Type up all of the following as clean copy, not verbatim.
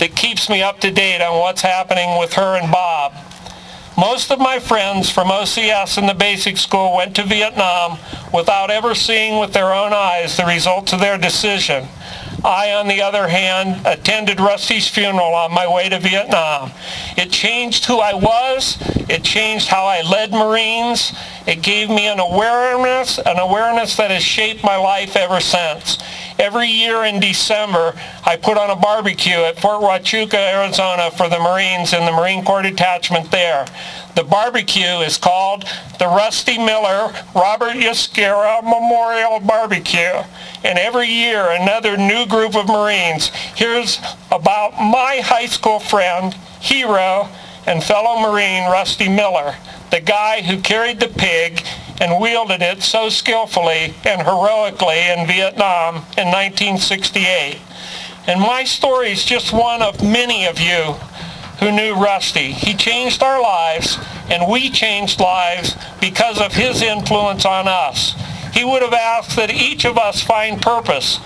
that keeps me up to date on what's happening with her and Bob. Most of my friends from OCS and the basic school went to Vietnam without ever seeing with their own eyes the results of their decision. I, on the other hand, attended Rusty's funeral on my way to Vietnam. It changed who I was. It changed how I led Marines. It gave me an awareness that has shaped my life ever since. Every year in December, I put on a barbecue at Fort Huachuca, Arizona for the Marines in the Marine Corps detachment there. The barbecue is called the Rusty Miller Robert Yascara Memorial Barbecue. And every year, another new group of Marines hears about my high school friend, hero, and fellow Marine Rusty Miller, the guy who carried the pig and wielded it so skillfully and heroically in Vietnam in 1968. And my story is just one of many of you who knew Rusty. He changed our lives, and we changed lives because of his influence on us. He would have asked that each of us find purpose,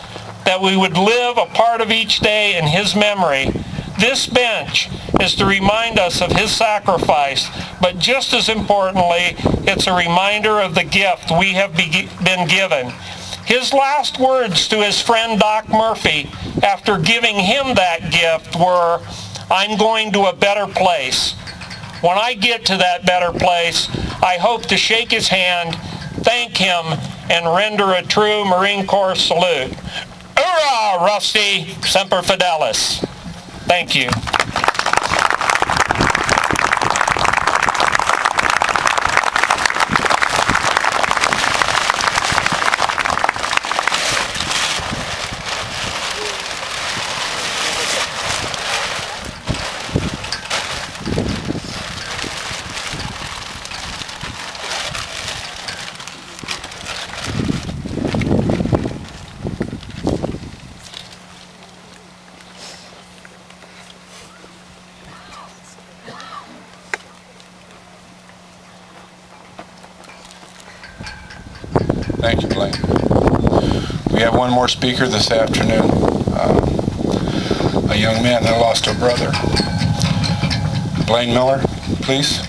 that we would live a part of each day in his memory. This bench is to remind us of his sacrifice, but just as importantly, it's a reminder of the gift we have been given. His last words to his friend Doc Murphy after giving him that gift were, "I'm going to a better place. When I get to that better place, I hope to shake his hand, thank him, and render a true Marine Corps salute. Hoorah, Rusty, Semper Fidelis." Thank you. Thank you, Blaine. We have one more speaker this afternoon, a young man that lost a brother. Blaine Miller, please.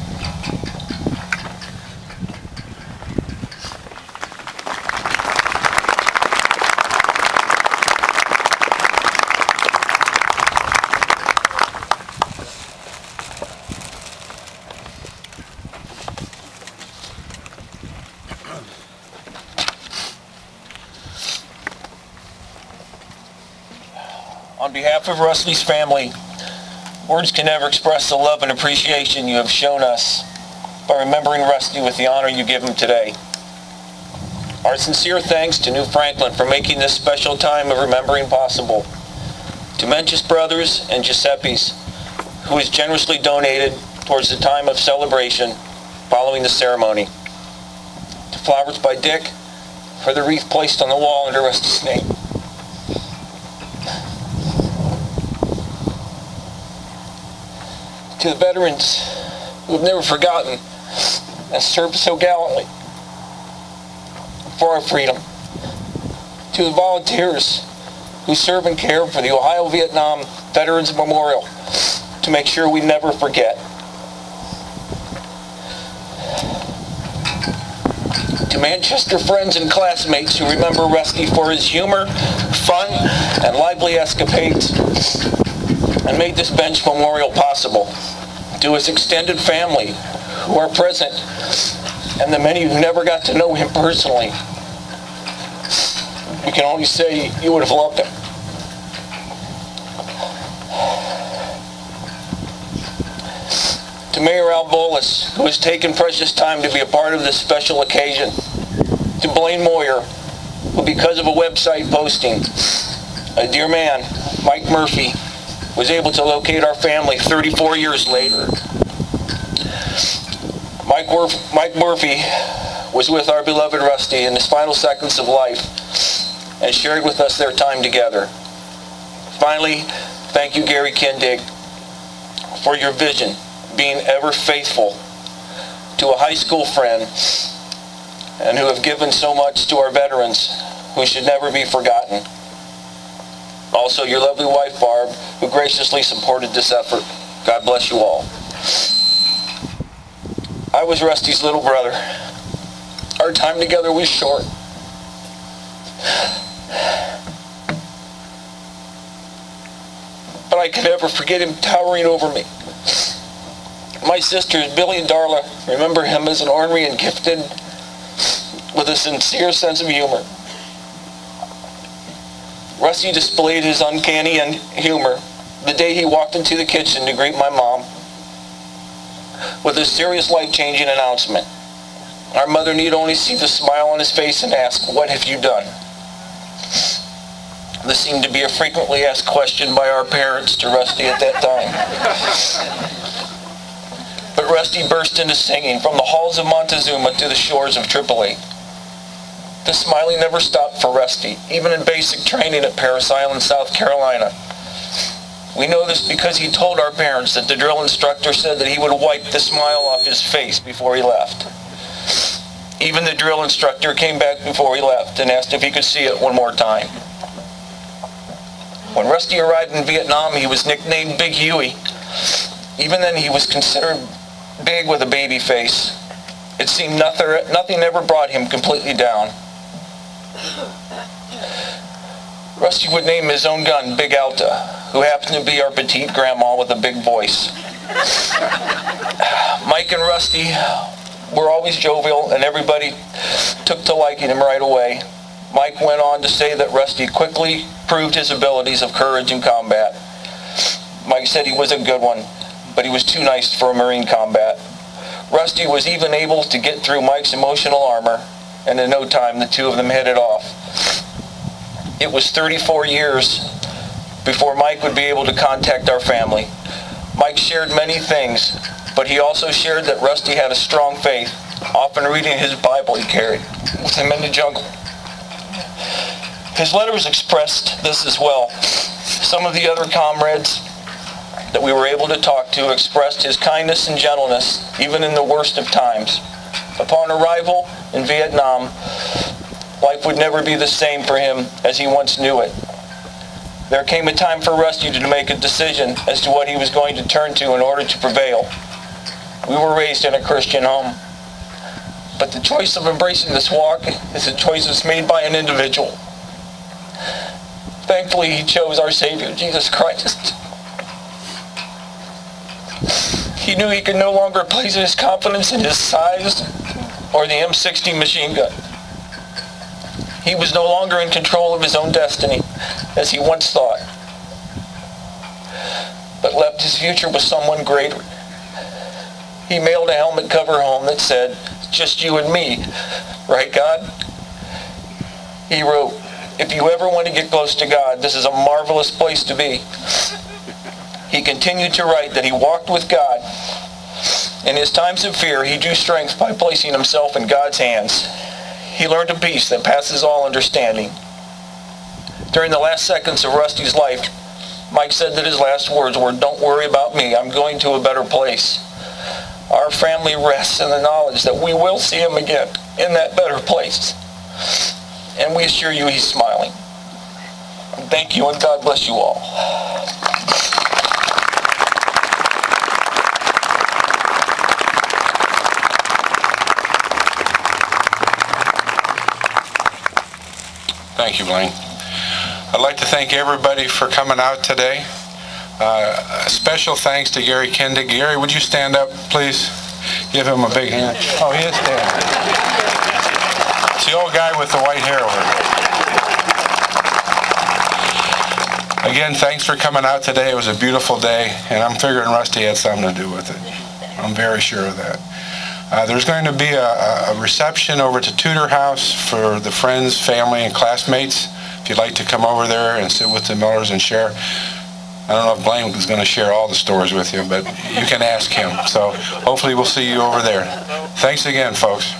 On behalf of Rusty's family, words can never express the love and appreciation you have shown us by remembering Rusty with the honor you give him today. Our sincere thanks to New Franklin for making this special time of remembering possible. To Mencius Brothers and Giuseppe's, who has generously donated towards the time of celebration following the ceremony. To Flowers by Dick for the wreath placed on the wall under Rusty's name. To the veterans who have never forgotten and served so gallantly for our freedom. To the volunteers who serve and care for the Ohio-Vietnam Veterans Memorial to make sure we never forget. To Manchester friends and classmates who remember Rusty for his humor, fun, and lively escapades and made this bench memorial possible. To his extended family who are present and the many who never got to know him personally. We can only say you would have loved him. To Mayor Al Bolas, who has taken precious time to be a part of this special occasion. To Blaine Moyer, who because of a website posting, a dear man, Mike Murphy, was able to locate our family 34 years later. Mike Murphy was with our beloved Rusty in his final seconds of life and shared with us their time together. Finally, thank you, Gary Kindig, for your vision, being ever faithful to a high school friend and who have given so much to our veterans who should never be forgotten. Also, your lovely wife, Barb, who graciously supported this effort. God bless you all. I was Rusty's little brother. Our time together was short. But I can never forget him towering over me. My sisters, Billy and Darla, remember him as an ornery and gifted with a sincere sense of humor. Rusty displayed his uncanny humor the day he walked into the kitchen to greet my mom with a serious life-changing announcement. Our mother need only see the smile on his face and ask, "What have you done?" This seemed to be a frequently asked question by our parents to Rusty at that time. But Rusty burst into singing from the halls of Montezuma to the shores of AAA. The smiling never stopped for Rusty, even in basic training at Parris Island, South Carolina. We know this because he told our parents that the drill instructor said that he would wipe the smile off his face before he left. Even the drill instructor came back before he left and asked if he could see it one more time. When Rusty arrived in Vietnam, he was nicknamed Big Huey. Even then, he was considered big with a baby face. It seemed nothing ever brought him completely down. Rusty would name his own gun Big Alta, who happened to be our petite grandma with a big voice. Mike and Rusty were always jovial, and everybody took to liking him right away. Mike went on to say that Rusty quickly proved his abilities of courage in combat. Mike said he was a good one, but he was too nice for a Marine combat. Rusty was even able to get through Mike's emotional armor, and in no time the two of them hit it off. It was 34 years before Mike would be able to contact our family. Mike shared many things, but he also shared that Rusty had a strong faith, often reading his Bible he carried with him in the jungle. His letters expressed this as well. Some of the other comrades that we were able to talk to expressed his kindness and gentleness, even in the worst of times. Upon arrival in Vietnam, life would never be the same for him as he once knew it. There came a time for Rusty to make a decision as to what he was going to turn to in order to prevail. We were raised in a Christian home, but the choice of embracing this walk is a choice that's made by an individual. Thankfully, he chose our Savior, Jesus Christ. He knew he could no longer place his confidence in his size or the M60 machine gun. He was no longer in control of his own destiny, as he once thought, but left his future with someone greater. He mailed a helmet cover home that said, "Just you and me, right, God?" He wrote, "If you ever want to get close to God, this is a marvelous place to be." He continued to write that he walked with God. In his times of fear, he drew strength by placing himself in God's hands. He learned a peace that passes all understanding. During the last seconds of Rusty's life, Mike said that his last words were, "Don't worry about me, I'm going to a better place." Our family rests in the knowledge that we will see him again in that better place. And we assure you he's smiling. Thank you, and God bless you all. Thank you, Blaine. I'd like to thank everybody for coming out today. A special thanks to Gary Kendig. Gary, would you stand up, please? Give him a big hand. Oh, he is standing. It's the old guy with the white hair over there. Again, thanks for coming out today. It was a beautiful day, and I'm figuring Rusty had something to do with it. I'm very sure of that. There's going to be a reception over to Tudor House for the friends, family, and classmates. If you'd like to come over there and sit with the Millers and share. I don't know if Blaine is going to share all the stories with you, but you can ask him. So hopefully we'll see you over there. Thanks again, folks.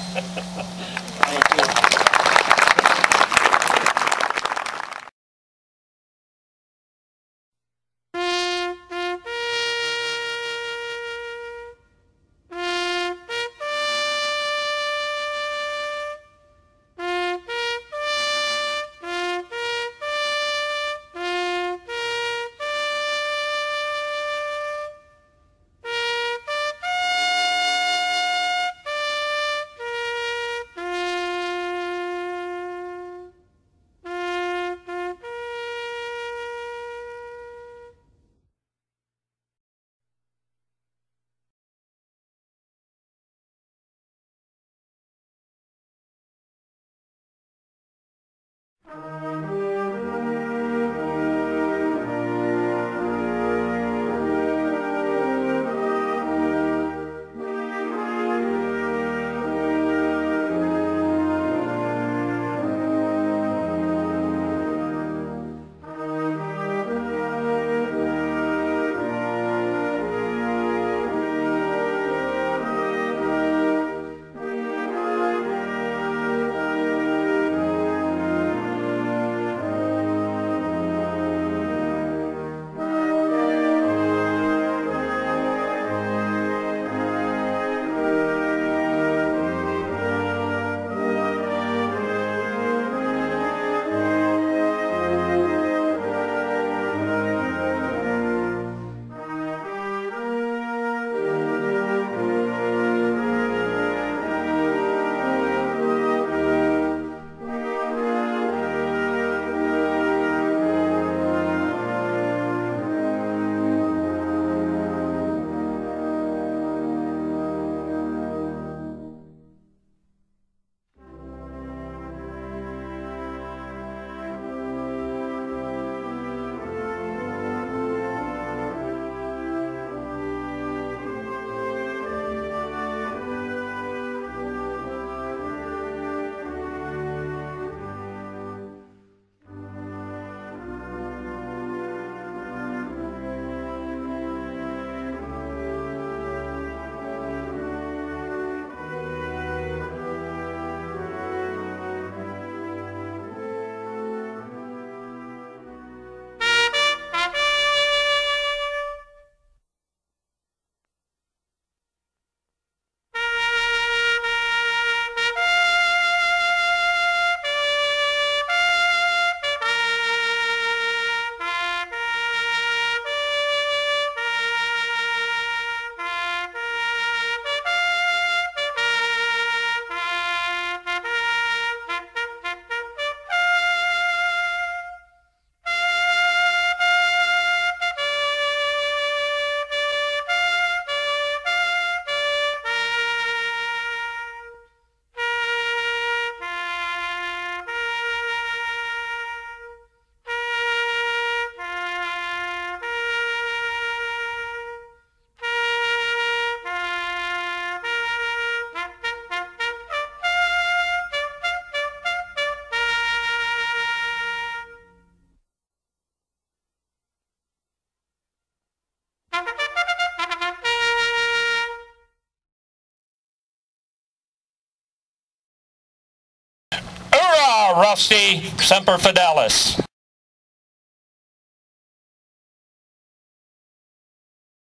Rusty, Semper Fidelis.